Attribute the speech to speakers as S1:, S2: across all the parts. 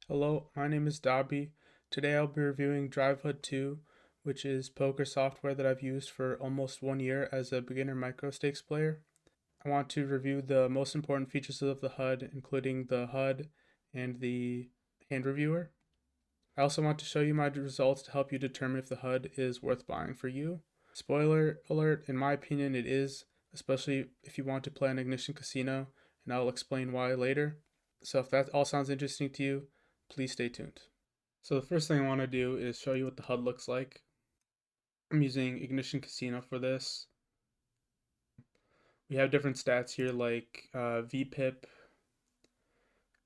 S1: Hello, my name is Dabi. Today I'll be reviewing Drivehud 2, which is poker software that I've used for almost 1 year as a beginner micro-stakes player. I want to review the most important features of the HUD, including the HUD and the hand reviewer. I also want to show you my results to help you determine if the HUD is worth buying for you. Spoiler alert, in my opinion it is, especially if you want to play an Ignition Casino, and I'll explain why later. So if that all sounds interesting to you, please stay tuned. So the first thing I want to do is show you what the HUD looks like. I'm using Ignition Casino for this. We have different stats here like VPIP,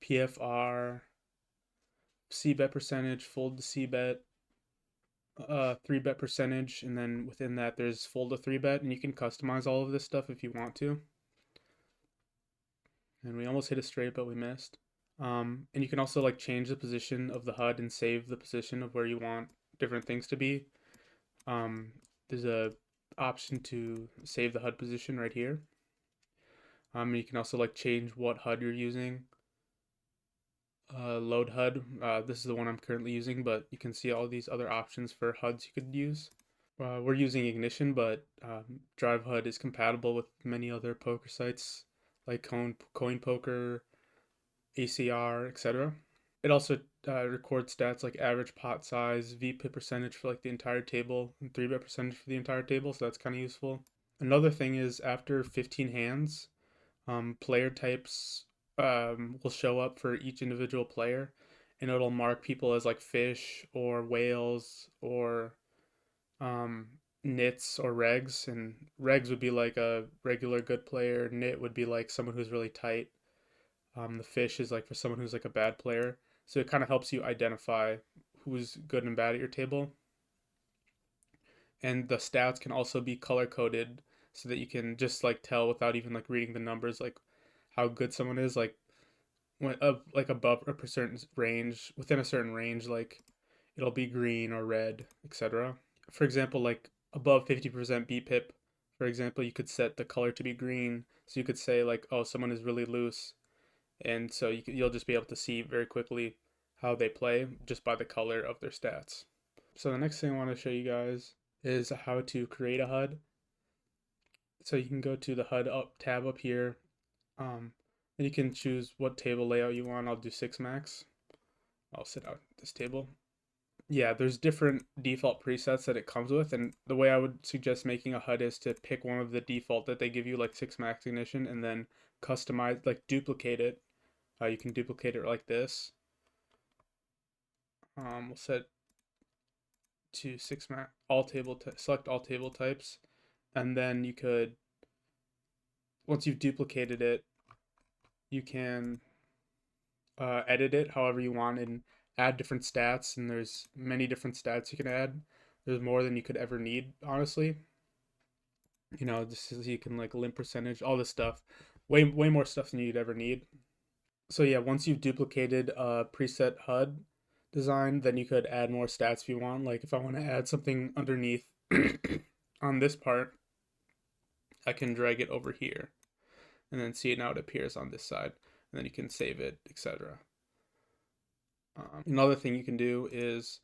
S1: PFR, C-bet percentage, fold to C-bet, 3-bet percentage, and then within that there's fold to 3-bet, and you can customize all of this stuff if you want to. And we almost hit a straight, but we missed. And you can also like change the position of the HUD and save the position of where you want different things to be. There's a option to save the HUD position right here. You can also like change what HUD you're using. Load HUD. This is the one I'm currently using, but you can see all these other options for HUDs you could use. We're using Ignition, but Drivehud is compatible with many other poker sites like Coin Poker, ACR, etc. It also records stats like average pot size, VPIP percentage for like the entire table, and 3-bet percentage for the entire table, so that's kind of useful. Another thing is after 15 hands, player types will show up for each individual player, and it'll mark people as like fish or whales or um, nits or regs. And regs would be like a regular good player. Nit would be like someone who's really tight. The fish is like for someone who's like a bad player. So it kind of helps you identify who's good and bad at your table. And the stats can also be color coded so that you can just like tell without even like reading the numbers like how good someone is, like when like above a certain range, within a certain range, like it'll be green or red, etc. For example, like above 50% BPIP, for example, you could set the color to be green, so you could say like, oh, someone is really loose, and so you'll just be able to see very quickly how they play just by the color of their stats. So the next thing I want to show you guys is how to create a HUD. So you can go to the HUD tab up here, and you can choose what table layout you want. I'll do 6 max. I'll sit out this table. Yeah, there's different default presets that it comes with, and the way I would suggest making a HUD is to pick one of the default that they give you, like 6 max ignition, and then customize, like duplicate it. You can duplicate it like this. We'll set to 6 max all select all table types, and then you could, once you've duplicated it, you can edit it however you want and add different stats. And there's many different stats you can add. There's more than you could ever need, honestly. Just as you can like limp percentage, all this stuff, way more stuff than you'd ever need. So yeah, once you've duplicated a preset HUD design, then you could add more stats if you want. Like if I want to add something underneath on this part, I can drag it over here and then see it now it appears on this side, and then you can save it, etc. Another thing you can do is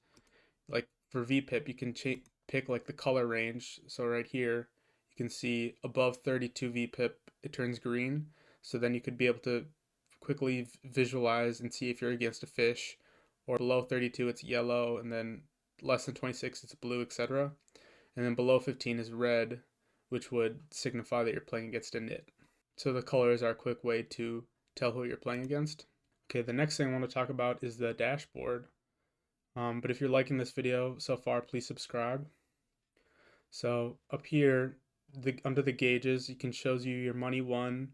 S1: like for VPIP, you can pick like the color range. So right here, you can see above 32 VPIP, it turns green. So then you could be able to quickly visualize and see if you're against a fish, or below 32, it's yellow, and then less than 26, it's blue, etc. And then below 15 is red, which would signify that you're playing against a nit. So the colors are a quick way to tell who you're playing against. Okay, the next thing I want to talk about is the dashboard. But if you're liking this video so far, please subscribe. So up here, under the gauges, it can shows you your money won,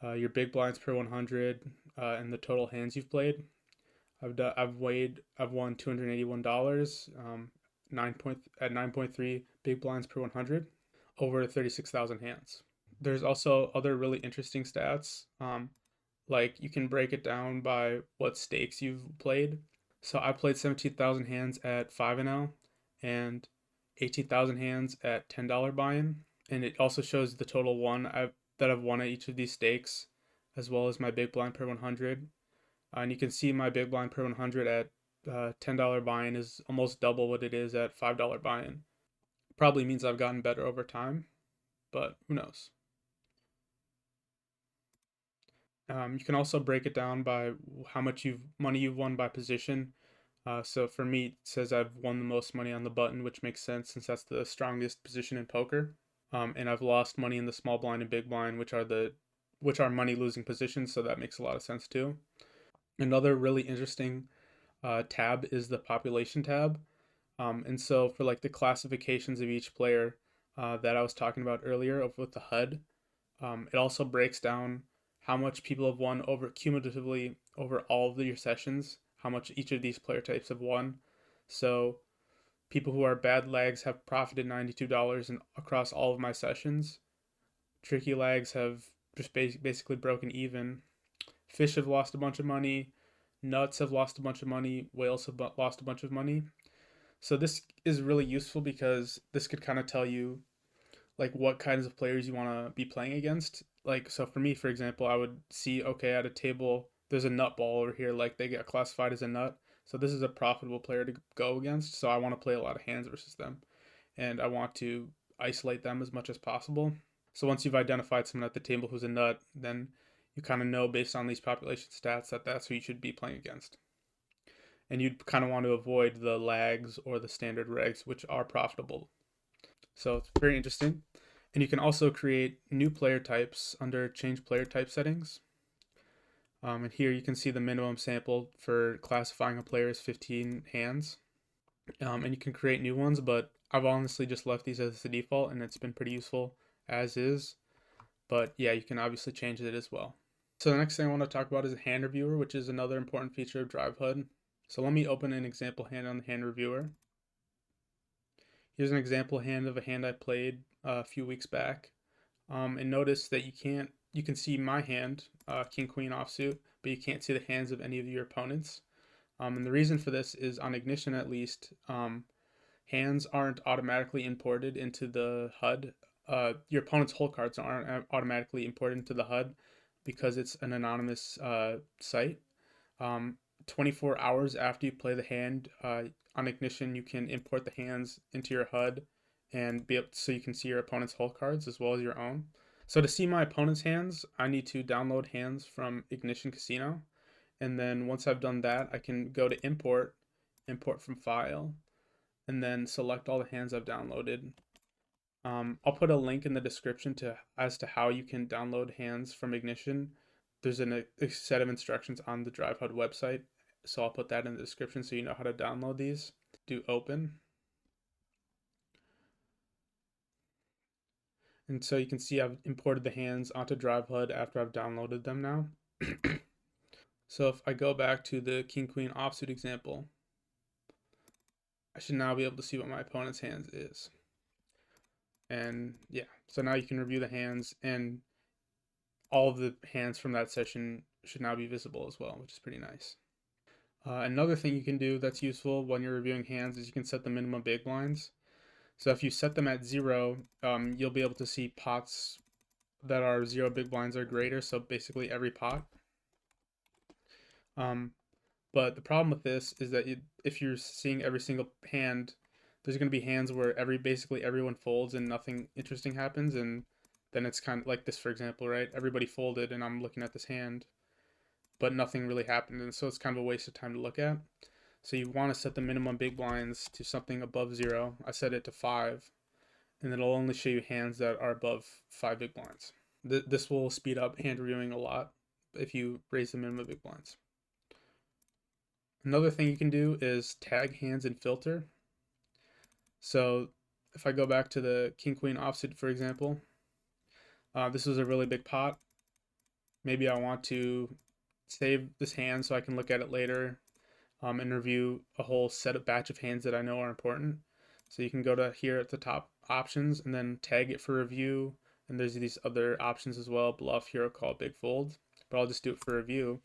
S1: your big blinds per 100, and the total hands you've played. I've won $281, 9.3 big blinds per 100, over 36,000 hands. There's also other really interesting stats. Like you can break it down by what stakes you've played. So I played 17,000 hands at 5-0 and 18,000 hands at $10 buy-in, and it also shows the total that I've won at each of these stakes, as well as my big blind per 100. And you can see my big blind per 100 at $10 buy-in is almost double what it is at $5 buy-in. Probably means I've gotten better over time, but who knows? You can also break it down by how much money you've won by position. So for me, it says I've won the most money on the button, which makes sense since that's the strongest position in poker. And I've lost money in the small blind and big blind, which are money losing positions. So that makes a lot of sense too. Another really interesting tab is the population tab. And so for like the classifications of each player that I was talking about earlier with the HUD, it also breaks down how much people have won over cumulatively over all of your sessions, how much each of these player types have won. So people who are bad lags have profited $92 across all of my sessions. Tricky lags have just basically broken even. Fish have lost a bunch of money. Nuts have lost a bunch of money. Whales have lost a bunch of money. So this is really useful because this could kind of tell you like what kinds of players you want to be playing against. Like so for me, for example, I would see okay at a table there's a nut ball over here, like they get classified as a nut. So this is a profitable player to go against. So I want to play a lot of hands versus them, and I want to isolate them as much as possible. So once you've identified someone at the table who's a nut, then you kind of know based on these population stats that that's who you should be playing against. And you'd kind of want to avoid the lags or the standard regs, which are profitable. So it's very interesting. And you can also create new player types under change player type settings. And here you can see the minimum sample for classifying a player as 15 hands. And you can create new ones, but I've honestly just left these as the default and it's been pretty useful as is. But yeah, you can obviously change it as well. So the next thing I want to talk about is a hand reviewer, which is another important feature of Drivehud. So let me open an example hand on the hand reviewer. Here's an example hand of a hand I played a few weeks back. And notice that you can see my hand, King Queen offsuit, but you can't see the hands of any of your opponents. And the reason for this is on Ignition at least, hands aren't automatically imported into the HUD. Your opponent's hole cards aren't automatically imported into the HUD because it's an anonymous site. Um, 24 hours after you play the hand on Ignition, you can import the hands into your HUD and be able so you can see your opponent's hole cards as well as your own. So to see my opponent's hands, I need to download hands from Ignition Casino, and then once I've done that, I can go to import, import from file, and then select all the hands I've downloaded. I'll put a link in the description to as to how you can download hands from Ignition. There's a set of instructions on the Drivehud website, so I'll put that in the description so you know how to download these. Do open, and so you can see I've imported the hands onto Drivehud after I've downloaded them now. So if I go back to the King Queen offsuit example, I should now be able to see what my opponent's hands is. And yeah, so now you can review the hands, and all of the hands from that session should now be visible as well, which is pretty nice. Another thing you can do that's useful when you're reviewing hands is you can set the minimum big blinds. So if you set them at 0, you'll be able to see pots that are 0 big blinds or greater, so basically every pot. Um, but the problem with this is that if you're seeing every single hand, there's going to be hands where basically everyone folds and nothing interesting happens, and then it's kind of like this, for example, right? Everybody folded, and I'm looking at this hand, but nothing really happened, and so it's kind of a waste of time to look at. So you want to set the minimum big blinds to something above 0. I set it to 5, and it'll only show you hands that are above 5 big blinds. This will speed up hand reviewing a lot if you raise the minimum big blinds. Another thing you can do is tag hands and filter. So if I go back to the King Queen offsuit, for example, this was a really big pot. Maybe I want to save this hand so I can look at it later and review a whole set of batch of hands that I know are important. So you can go to here at the top options and then tag it for review. And there's these other options as well, bluff, hero call, big fold. But I'll just do it for review.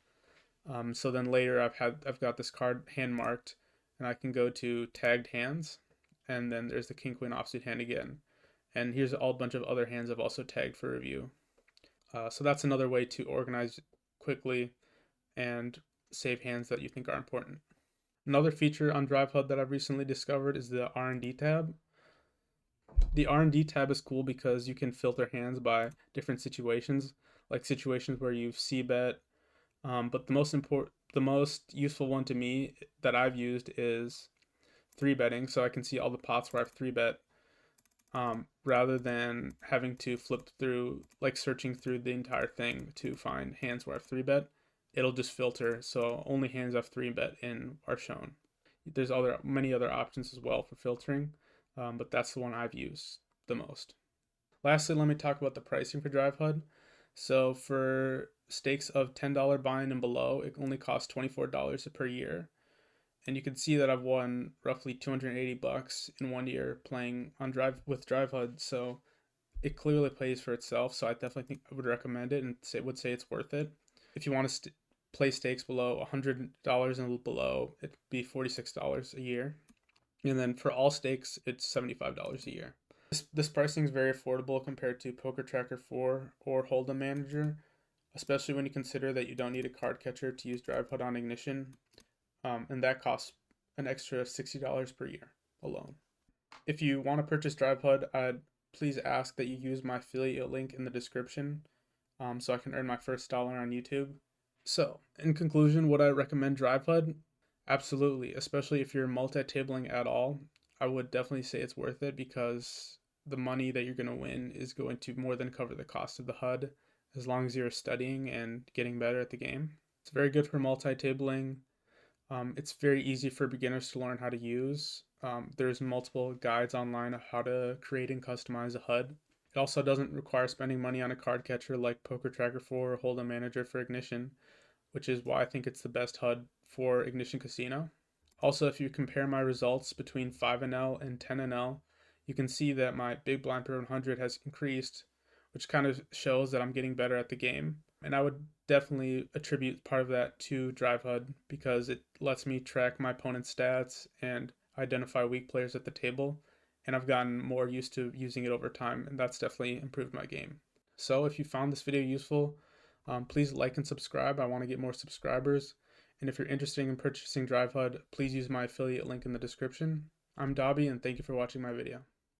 S1: So then later I've got this card hand marked, and I can go to tagged hands, and then there's the King Queen offsuit hand again. And here's a bunch of other hands I've also tagged for review. So that's another way to organize quickly and save hands that you think are important. Another feature on Drivehud that I've recently discovered is the R&D tab. The R&D tab is cool because you can filter hands by different situations, like situations where you c-bet. But the most useful one to me that I've used is three betting, so I can see all the pots where I've three bet, rather than having to flip through, like searching through the entire thing to find hands where I've three bet. It'll just filter, so only hands I've three bet in are shown. There's many other options as well for filtering, but that's the one I've used the most. Lastly, let me talk about the pricing for Drivehud. So for stakes of $10 buy-in and below, it only costs $24 per year. And you can see that I've won roughly 280 bucks in 1 year playing on Drivehud. So it clearly pays for itself. So I definitely think I would recommend it and would say it's worth it. If you want to play stakes below $100 and below, it'd be $46 a year. And then for all stakes, it's $75 a year. This pricing is very affordable compared to Poker Tracker 4 or Hold'em Manager, especially when you consider that you don't need a card catcher to use Drivehud on Ignition, and that costs an extra $60 per year alone. If you want to purchase Drivehud, I'd please ask that you use my affiliate link in the description, so I can earn my first dollar on YouTube. So, in conclusion, would I recommend Drivehud? Absolutely, especially if you're multi-tabling at all. I would definitely say it's worth it because the money that you're going to win is going to more than cover the cost of the HUD as long as you're studying and getting better at the game. It's very good for multi-tabling. It's very easy for beginners to learn how to use. There's multiple guides online of how to create and customize a HUD. It also doesn't require spending money on a card catcher like Poker Tracker 4 or Hold'em Manager for Ignition, which is why I think it's the best HUD for Ignition Casino. Also, if you compare my results between 5NL and 10NL, you can see that my big blind per 100 has increased, which kind of shows that I'm getting better at the game. And I would definitely attribute part of that to Drivehud because it lets me track my opponent's stats and identify weak players at the table. And I've gotten more used to using it over time, and that's definitely improved my game. So if you found this video useful, please like and subscribe. I want to get more subscribers. And if you're interested in purchasing Drivehud, please use my affiliate link in the description. I'm Dabi, and thank you for watching my video.